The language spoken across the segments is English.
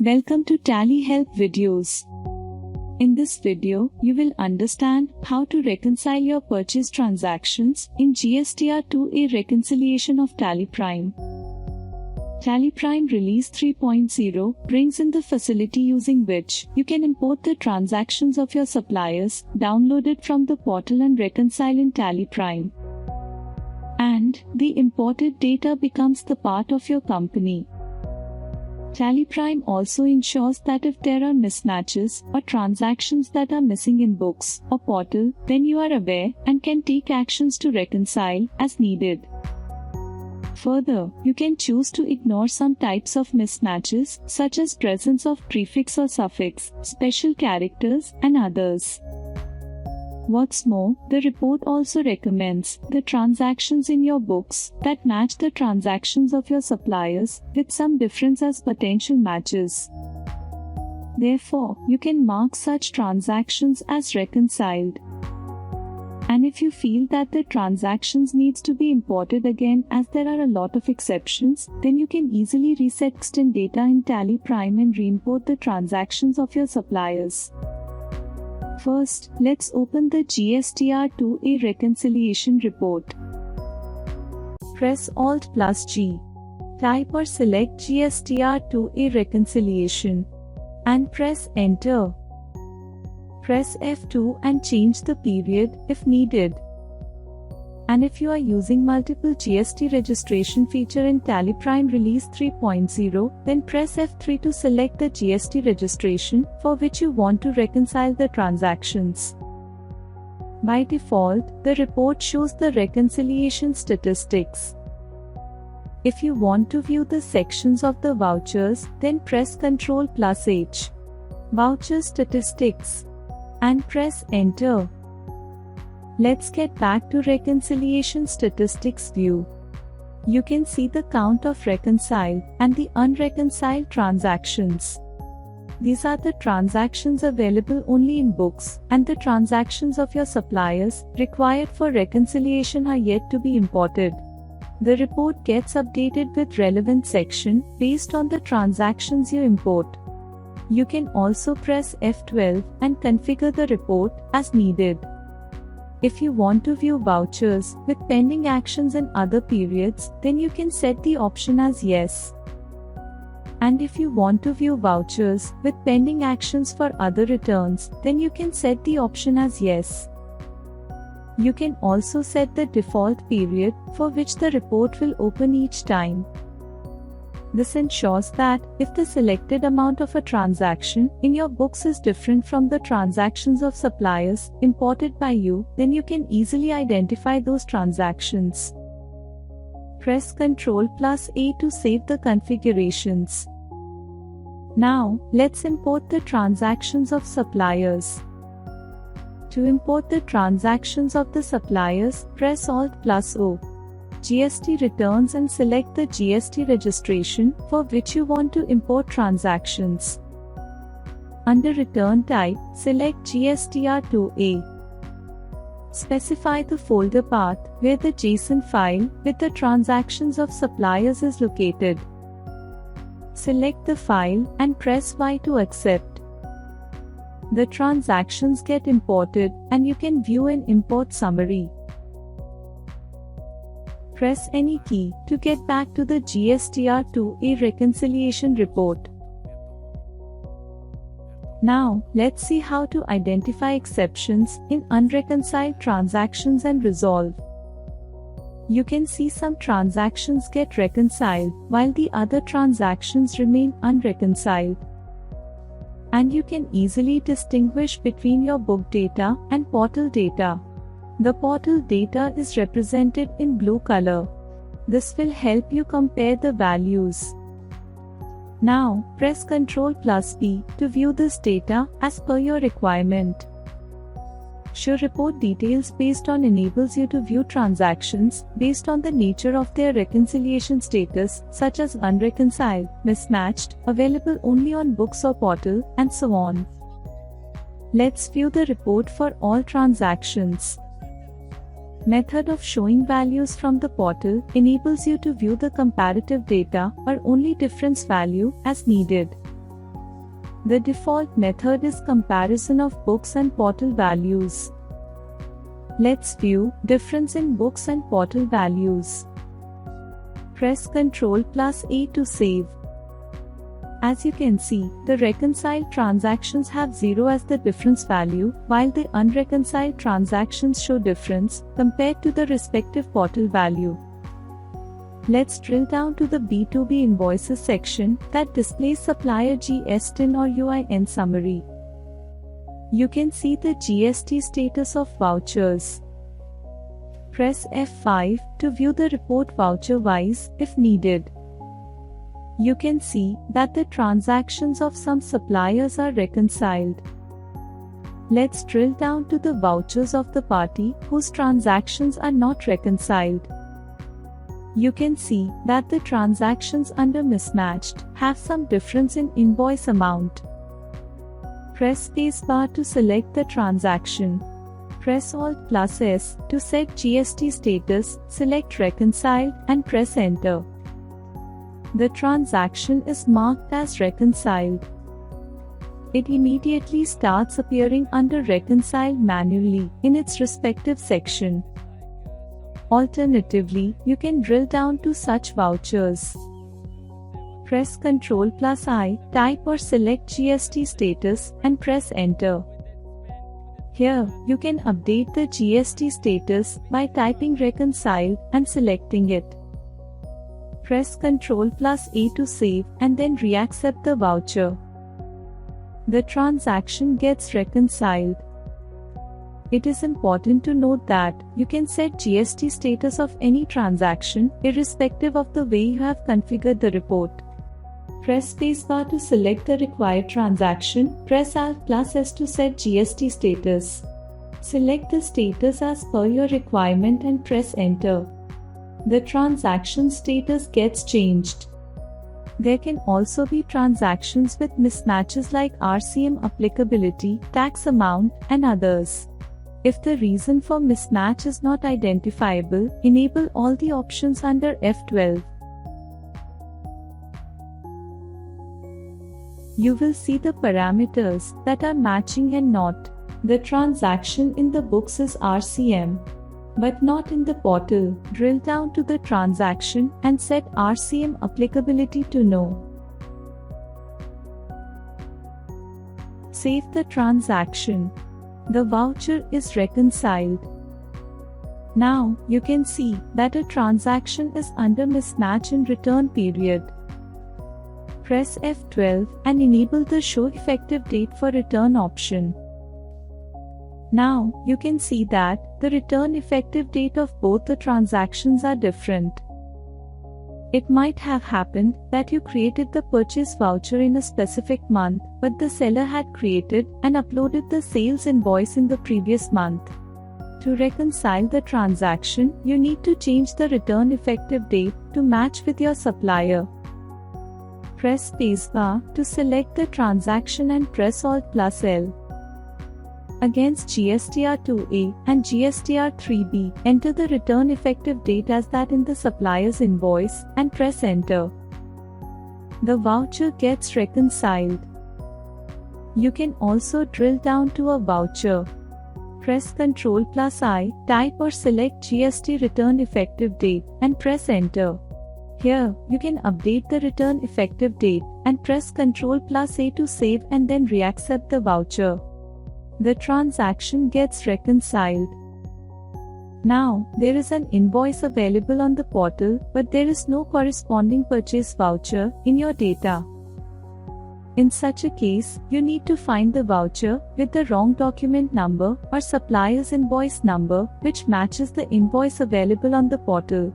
Welcome to Tally Help videos. In this video, you will understand how to reconcile your purchase transactions in GSTR 2A reconciliation of Tally Prime. Tally Prime Release 3.0 brings in the facility using which you can import the transactions of your suppliers downloaded from the portal and reconcile in Tally Prime. And the imported data becomes the part of your company. Tally Prime also ensures that if there are mismatches or transactions that are missing in books or portal, then you are aware and can take actions to reconcile as needed. Further, you can choose to ignore some types of mismatches, such as presence of prefix or suffix, special characters, and others. What's more, the report also recommends the transactions in your books that match the transactions of your suppliers with some difference as potential matches. Therefore, you can mark such transactions as reconciled. And if you feel that the transactions needs to be imported again as there are a lot of exceptions, then you can easily reset extend data in Tally Prime and reimport the transactions of your suppliers. First, let's open the GSTR2A reconciliation report. Press Alt+G. Type or select GSTR2A reconciliation and press Enter. Press F2 and change the period if needed. And if you are using multiple GST registration feature in Tally Prime Release 3.0, then press F3 to select the GST registration for which you want to reconcile the transactions. By default, the report shows the reconciliation statistics. If you want to view the sections of the vouchers, then press Ctrl+H. Voucher statistics. And press Enter. Let's get back to reconciliation statistics view. You can see the count of reconciled and the unreconciled transactions. These are the transactions available only in books, and the transactions of your suppliers required for reconciliation are yet to be imported. The report gets updated with relevant section based on the transactions you import. You can also press F12 and configure the report as needed. If you want to view vouchers with pending actions in other periods, then you can set the option as Yes. And if you want to view vouchers with pending actions for other returns, then you can set the option as Yes. You can also set the default period for which the report will open each time. This ensures that if the selected amount of a transaction in your books is different from the transactions of suppliers imported by you, then you can easily identify those transactions. Press Ctrl+A to save the configurations. Now, let's import the transactions of suppliers. To import the transactions of the suppliers, press Alt+O. GST returns and select the GST registration for which you want to import transactions. Under return type, select GSTR2A. Specify the folder path where the JSON file with the transactions of suppliers is located. Select the file and press Y to accept. The transactions get imported and you can view an import summary. Press any key to get back to the GSTR2A reconciliation report. Now, let's see how to identify exceptions in unreconciled transactions and resolve. You can see some transactions get reconciled while the other transactions remain unreconciled. And you can easily distinguish between your book data and portal data. The portal data is represented in blue color. This will help you compare the values. Now, press Ctrl+B to view this data as per your requirement. Show report details based on enables you to view transactions based on the nature of their reconciliation status, such as unreconciled, mismatched, available only on books or portal, and so on. Let's view the report for all transactions. Method of showing values from the portal enables you to view the comparative data or only difference value as needed. The default method is comparison of books and portal values. Let's view difference in books and portal values. Press Ctrl+A to save. As you can see, the reconciled transactions have 0 as the difference value, while the unreconciled transactions show difference compared to the respective portal value. Let's drill down to the B2B invoices section that displays supplier GSTIN or UIN summary. You can see the GST status of vouchers. Press F5 to view the report voucher-wise if needed. You can see that the transactions of some suppliers are reconciled. Let's drill down to the vouchers of the party whose transactions are not reconciled. You can see that the transactions under mismatched have some difference in invoice amount. Press spacebar to select the transaction. Press Alt+S to set GST status, select Reconciled and press Enter. The transaction is marked as reconciled. It immediately starts appearing under Reconciled manually in its respective section. Alternatively, you can drill down to such vouchers. Press Ctrl+I, type or select GST status and press Enter. Here, you can update the GST status by typing reconciled and selecting it. Press Ctrl+A to save and then reaccept the voucher. The transaction gets reconciled. It is important to note that you can set GST status of any transaction irrespective of the way you have configured the report. Press spacebar to select the required transaction, press Alt+S to set GST status. Select the status as per your requirement and press Enter. The transaction status gets changed. There can also be transactions with mismatches like RCM applicability, tax amount, and others. If the reason for mismatch is not identifiable, enable all the options under F12. You will see the parameters that are matching and not. The transaction in the books is RCM, but not in the portal. Drill down to the transaction and set RCM applicability to no. Save the transaction. The voucher is reconciled. Now, you can see that a transaction is under mismatch in return period. Press F12 and enable the Show Effective Date for Return option. Now, you can see that the return effective date of both the transactions are different. It might have happened that you created the purchase voucher in a specific month, but the seller had created and uploaded the sales invoice in the previous month. To reconcile the transaction, you need to change the return effective date to match with your supplier. Press spacebar to select the transaction and press Alt+L. Against GSTR2A and GSTR3B, enter the return effective date as that in the supplier's invoice and press Enter. The voucher gets reconciled. You can also drill down to a voucher. Press Ctrl+I, type or select GST return effective date and press Enter. Here, you can update the return effective date and press Ctrl+A to save and then reaccept the voucher. The transaction gets reconciled. Now, there is an invoice available on the portal, but there is no corresponding purchase voucher in your data. In such a case, you need to find the voucher with the wrong document number or supplier's invoice number which matches the invoice available on the portal.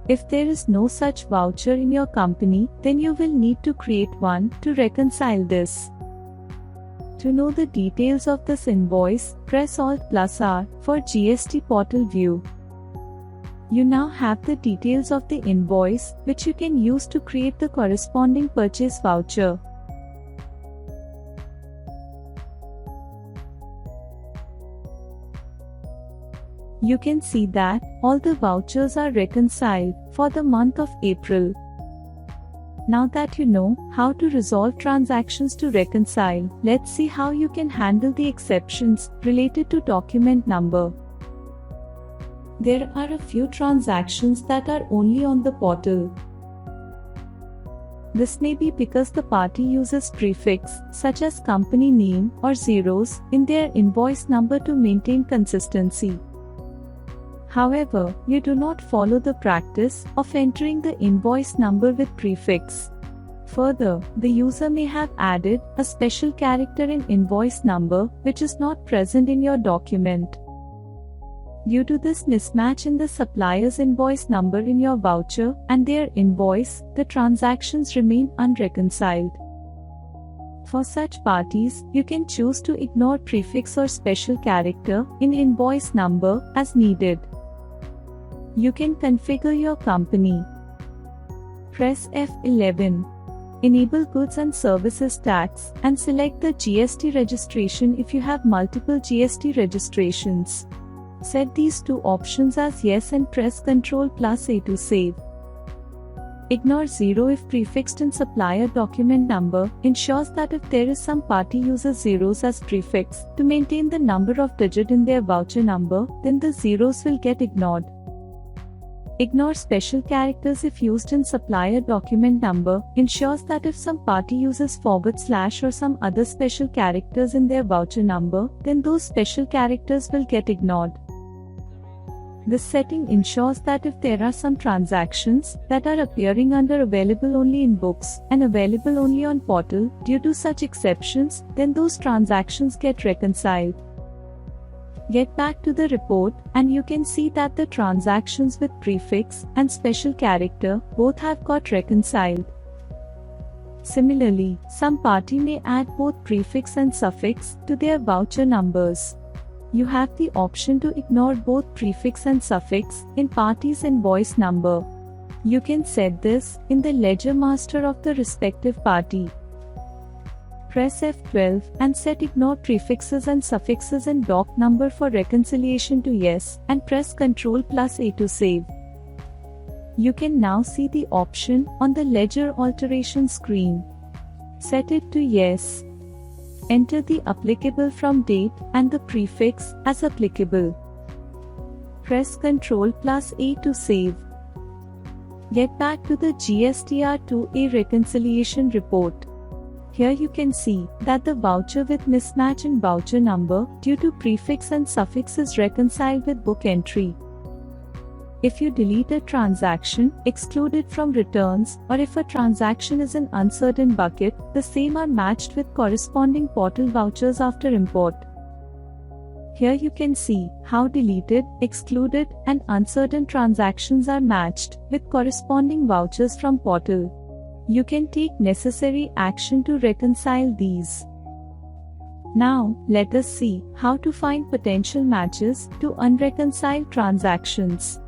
If there is no such voucher in your company, then you will need to create one to reconcile this. To know the details of this invoice, press Alt+R for GST portal view. You now have the details of the invoice, which you can use to create the corresponding purchase voucher. You can see that all the vouchers are reconciled for the month of April. Now that you know how to resolve transactions to reconcile, let's see how you can handle the exceptions related to document number. There are a few transactions that are only on the portal. This may be because the party uses prefix, such as company name or zeros, in their invoice number to maintain consistency. However, you do not follow the practice of entering the invoice number with prefix. Further, the user may have added a special character in invoice number which is not present in your document. Due to this mismatch in the supplier's invoice number in your voucher and their invoice, the transactions remain unreconciled. For such parties, you can choose to ignore prefix or special character in invoice number as needed. You can configure your company. Press F11. Enable Goods and Services Tax and select the GST registration if you have multiple GST registrations. Set these two options as yes and press Ctrl+A to save. Ignore 0 if prefixed in supplier document number ensures that if there is some party uses zeros as prefix to maintain the number of digit in their voucher number, then the zeros will get ignored. Ignore special characters if used in supplier document number ensures that if some party uses / or some other special characters in their voucher number, then those special characters will get ignored. This setting ensures that if there are some transactions that are appearing under available only in books and available only on portal due to such exceptions, then those transactions get reconciled. Get back to the report and you can see that the transactions with prefix and special character both have got reconciled. Similarly, some party may add both prefix and suffix to their voucher numbers. You have the option to ignore both prefix and suffix in party's invoice number. You can set this in the ledger master of the respective party. Press F12 and set Ignore Prefixes and Suffixes in doc number for reconciliation to yes and press Ctrl+A to save. You can now see the option on the ledger alteration screen. Set it to yes. Enter the applicable from date and the prefix as applicable. Press Ctrl+A to save. Get back to the GSTR2A reconciliation report. Here you can see that the voucher with mismatch in voucher number due to prefix and suffix is reconciled with book entry. If you delete a transaction, exclude it from returns, or if a transaction is in uncertain bucket, the same are matched with corresponding portal vouchers after import. Here you can see how deleted, excluded, and uncertain transactions are matched with corresponding vouchers from portal. You can take necessary action to reconcile these. Now, let us see how to find potential matches to unreconciled transactions.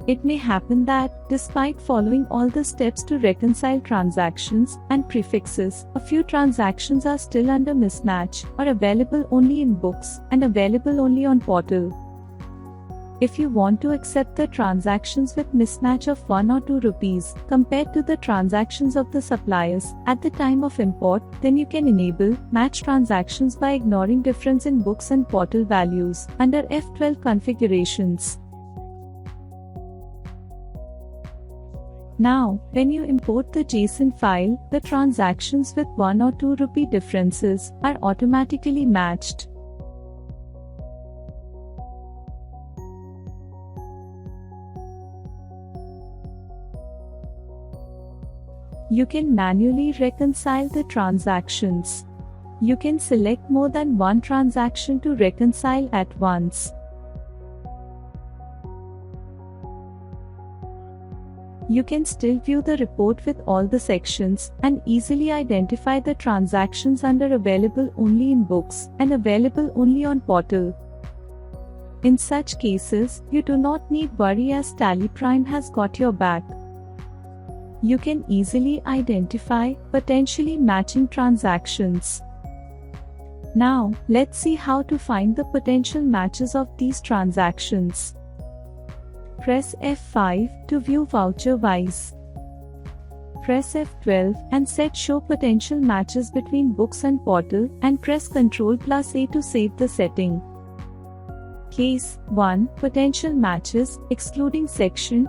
It may happen that, despite following all the steps to reconcile transactions and prefixes, a few transactions are still under mismatch or available only in books and available only on portal. If you want to accept the transactions with mismatch of 1 or 2 rupees compared to the transactions of the suppliers at the time of import, then you can enable match transactions by ignoring difference in books and portal values under F12 configurations. Now, when you import the JSON file, the transactions with 1 or 2 rupee differences are automatically matched. You can manually reconcile the transactions. You can select more than one transaction to reconcile at once. You can still view the report with all the sections and easily identify the transactions under available only in books and available only on portal. In such cases, you do not need worry as TallyPrime has got your back. You can easily identify potentially matching transactions. Now, let's see how to find the potential matches of these transactions. Press F5 to view voucher-wise. Press F12 and set Show Potential Matches between Books and Portal and press Ctrl+A to save the setting. Case 1. Potential Matches, excluding section.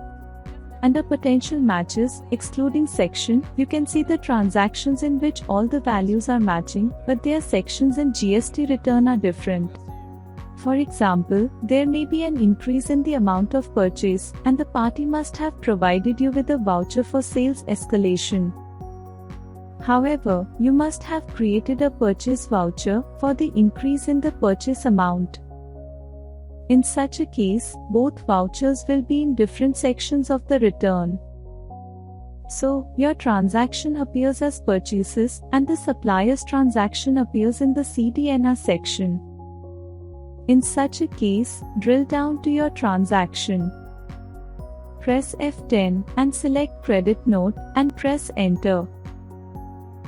Under Potential Matches, excluding section, you can see the transactions in which all the values are matching, but their sections in GST return are different. For example, there may be an increase in the amount of purchase, and the party must have provided you with a voucher for sales escalation. However, you must have created a purchase voucher for the increase in the purchase amount. In such a case, both vouchers will be in different sections of the return. So, your transaction appears as purchases and the supplier's transaction appears in the CDNR section. In such a case, drill down to your transaction. Press F10 and select Credit Note and press Enter.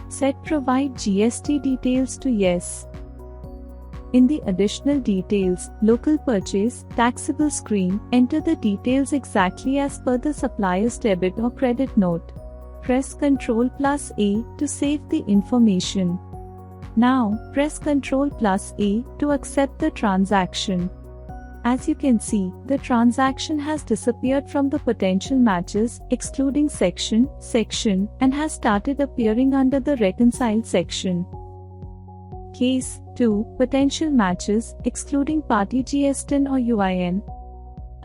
Set Provide GST Details to Yes. In the Additional Details, Local Purchase, Taxable screen, enter the details exactly as per the supplier's debit or credit note. Press Ctrl+A to save the information. Now, press Ctrl+A to accept the transaction. As you can see, the transaction has disappeared from the Potential Matches, excluding section, and has started appearing under the Reconciled section. Case 2. Potential Matches, excluding Party GSTIN or UIN.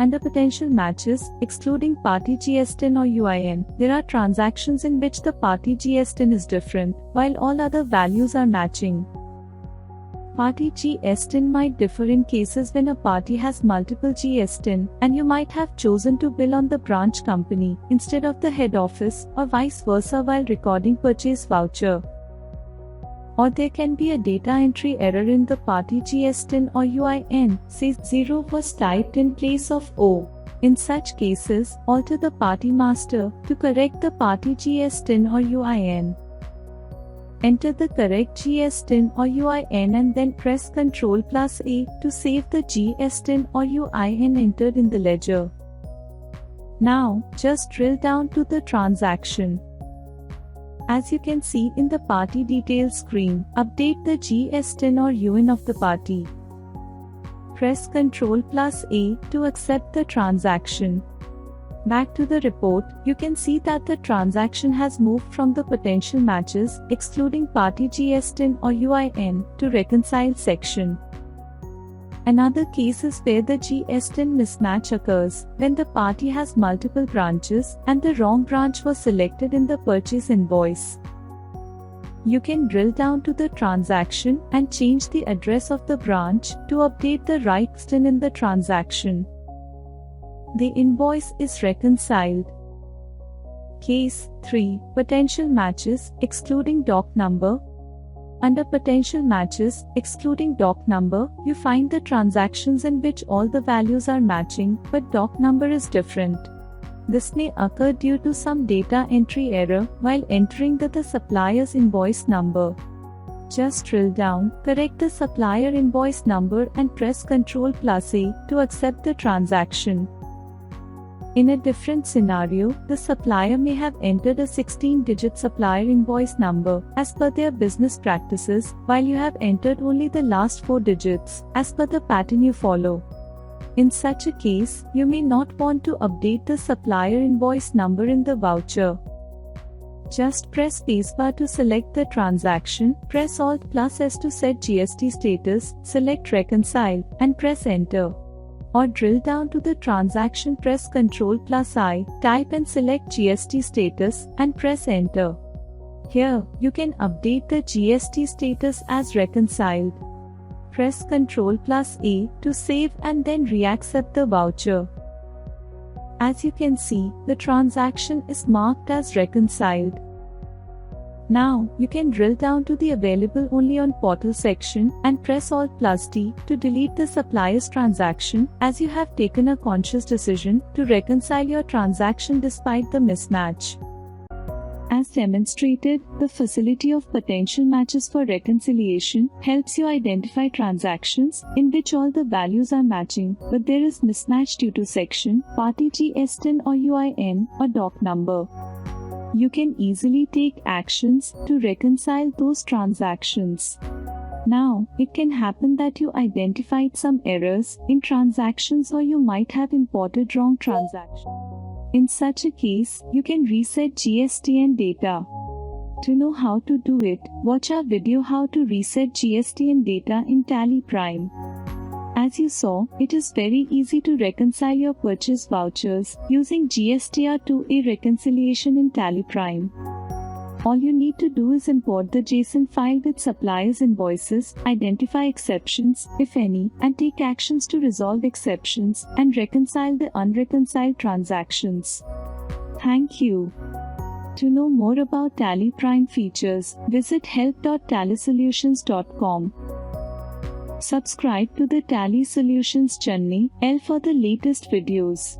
Under Potential Matches, excluding Party GSTIN or UIN, there are transactions in which the Party GSTIN is different, while all other values are matching. Party GSTIN might differ in cases when a party has multiple GSTIN, and you might have chosen to bill on the branch company instead of the head office, or vice versa while recording purchase voucher. Or there can be a data entry error in the Party GSTIN or UIN, say 0 was typed in place of O. In such cases, alter the Party Master to correct the Party GSTIN or UIN. Enter the correct GSTIN or UIN and then press Ctrl+A to save the GSTIN or UIN entered in the ledger. Now, just drill down to the transaction. As you can see in the Party Details screen, update the GSTIN or UIN of the party. Press Ctrl+A to accept the transaction. Back to the report, you can see that the transaction has moved from the Potential Matches, excluding Party GSTIN or UIN, to Reconciled section. Another case is where the GSTIN mismatch occurs, when the party has multiple branches and the wrong branch was selected in the purchase invoice. You can drill down to the transaction and change the address of the branch to update the right GSTIN in the transaction. The invoice is reconciled. Case 3. Potential Matches, excluding doc number. Under Potential Matches, excluding doc number, you find the transactions in which all the values are matching, but doc number is different. This may occur due to some data entry error while entering the supplier's invoice number. Just drill down, correct the supplier invoice number and press Ctrl+A to accept the transaction. In a different scenario, the supplier may have entered a 16-digit supplier invoice number as per their business practices, while you have entered only the last 4 digits as per the pattern you follow. In such a case, you may not want to update the supplier invoice number in the voucher. Just press spacebar to select the transaction, press Alt+S to set GST status, select Reconcile, and press Enter. Or drill down to the transaction, press Ctrl+I, type and select GST status, and press Enter. Here, you can update the GST status as reconciled. Press Ctrl+A to save and then reaccept the voucher. As you can see, the transaction is marked as reconciled. Now, you can drill down to the Available Only on Portal section and press Alt+D to delete the supplier's transaction, as you have taken a conscious decision to reconcile your transaction despite the mismatch. As demonstrated, the facility of Potential Matches for reconciliation helps you identify transactions in which all the values are matching, but there is mismatch due to section, Party GSTIN or UIN, or doc number. You can easily take actions to reconcile those transactions. Now, it can happen that you identified some errors in transactions or you might have imported wrong transactions. In such a case, you can reset GSTN data. To know how to do it, watch our video how to reset GSTN data in Tally Prime. As you saw, it is very easy to reconcile your purchase vouchers using GSTR2A reconciliation in Tally Prime. All you need to do is import the JSON file with suppliers' invoices, identify exceptions, if any, and take actions to resolve exceptions and reconcile the unreconciled transactions. Thank you. To know more about Tally Prime features, visit help.tallysolutions.com. Subscribe to the Tally Solutions channel for the latest videos.